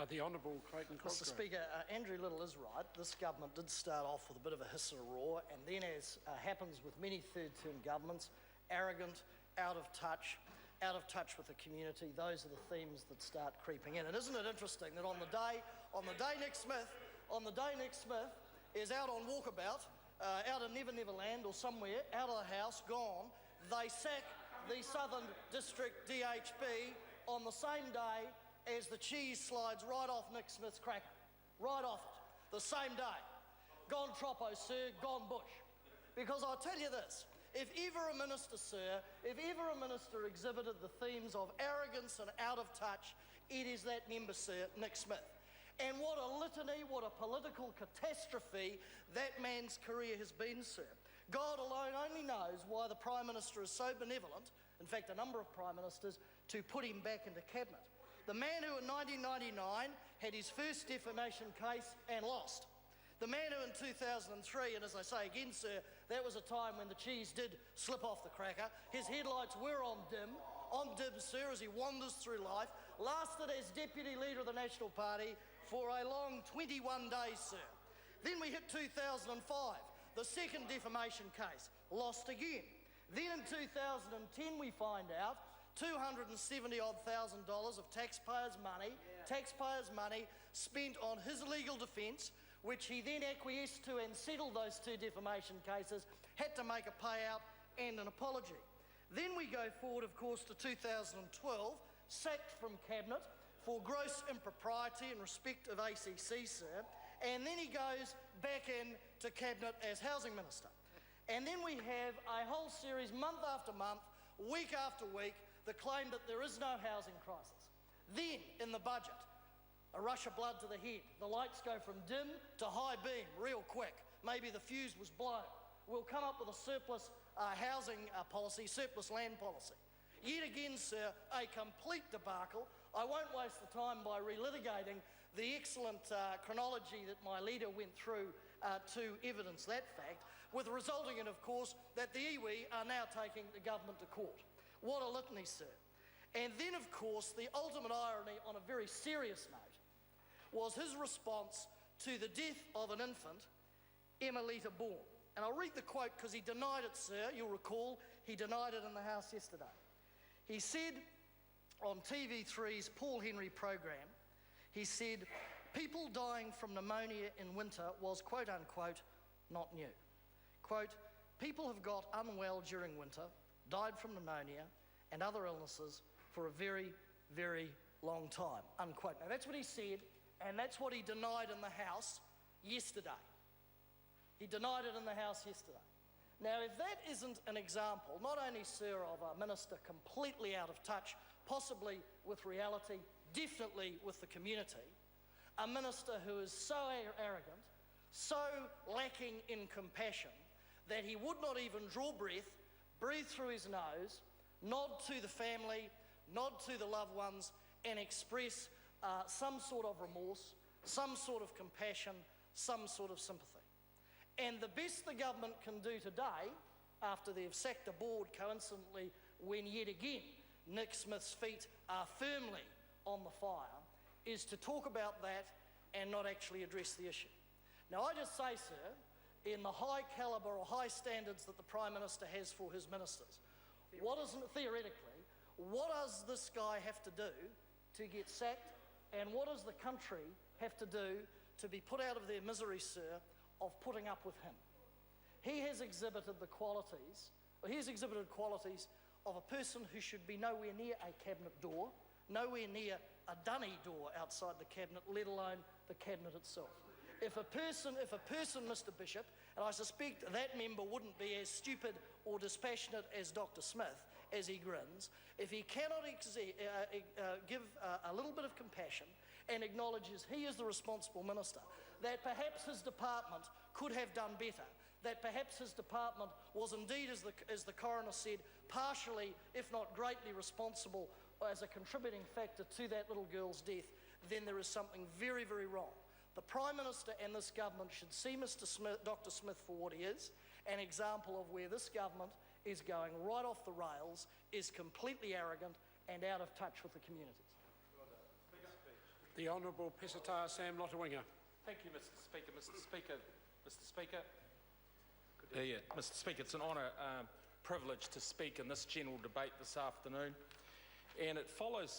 The Honourable Clayton Mr. Cosgrove. Speaker, Andrew Little is right. This government did start off with a bit of a hiss and a roar, and then, as happens with many third-term governments, arrogant, out of touch with the community. Those are the themes that start creeping in. And isn't it interesting that on the day Nick Smith is out on walkabout, out in Never Never Land or somewhere, out of the house, gone, they sack the Southern District DHB on the same day as the cheese slides right off Nick Smith's cracker. Right off it. The same day. Gone troppo, sir, gone bush. Because I'll tell you this, if ever a minister, sir, exhibited the themes of arrogance and out of touch, it is that member, sir, Nick Smith. And what a litany, what a political catastrophe that man's career has been, sir. God alone only knows why the Prime Minister is so benevolent, in fact a number of Prime Ministers, to put him back into Cabinet. The man who in 1999 had his first defamation case and lost. The man who in 2003, and as I say again, sir, that was a time when the cheese did slip off the cracker. His headlights were on dim, sir, as he wanders through life. Lasted as Deputy Leader of the National Party for a long 21 days, sir. Then we hit 2005, the second defamation case, lost again. Then in 2010 we find out $270,000 of taxpayers' money spent on his legal defence, which he then acquiesced to and settled those two defamation cases, had to make a payout and an apology. Then we go forward, of course, to 2012, sacked from Cabinet for gross impropriety in respect of ACC, sir, and then he goes back into Cabinet as Housing Minister. And then we have a whole series, month after month, week after week, the claim that there is no housing crisis. Then, in the budget, a rush of blood to the head. The lights go from dim to high beam real quick. Maybe the fuse was blown. We'll come up with a surplus housing policy, surplus land policy. Yet again, sir, a complete debacle. I won't waste the time by relitigating the excellent chronology that my leader went through to evidence that fact, with resulting in, of course, that the iwi are now taking the government to court. What a litany, sir. And then, of course, the ultimate irony on a very serious note was his response to the death of an infant, Emilita born. And I'll read the quote because he denied it, sir. You'll recall he denied it in the House yesterday. He said on TV3's Paul Henry program, he said, people dying from pneumonia in winter was, quote unquote, not new. Quote, people have got unwell during winter, died from pneumonia and other illnesses for a very, very long time, unquote. Now that's what he said, and that's what he denied in the House yesterday. He denied it in the House yesterday. Now if that isn't an example, not only, sir, of a minister completely out of touch, possibly with reality, definitely with the community, a minister who is so arrogant, so lacking in compassion, that he would not even draw breath, breathe through his nose, nod to the family, nod to the loved ones, and express some sort of remorse, some sort of compassion, some sort of sympathy. And the best the government can do today, after they've sacked a board coincidentally when yet again Nick Smith's feet are firmly on the fire, is to talk about that and not actually address the issue. Now I just say, sir, in the high calibre or high standards that the Prime Minister has for his ministers, what does this guy have to do to get sacked, and what does the country have to do to be put out of their misery, sir, of putting up with him? He has exhibited qualities of a person who should be nowhere near a cabinet door, nowhere near a dunny door outside the cabinet, let alone the cabinet itself. If a person, Mr. Bishop, and I suspect that member wouldn't be as stupid or dispassionate as Dr. Smith, as he grins, if he cannot give a little bit of compassion and acknowledges he is the responsible minister, that perhaps his department could have done better, that perhaps his department was indeed, as the coroner said, partially, if not greatly responsible as a contributing factor to that little girl's death, then there is something very, very wrong. The Prime Minister and this government should see Dr. Smith for what he is, an example of where this government is going right off the rails, is completely arrogant and out of touch with the communities. The Honourable Pesatara Sam Lottawinga. Thank you, Mr. Speaker. Mr. Speaker, it's an honour, privilege to speak in this general debate this afternoon, and it follows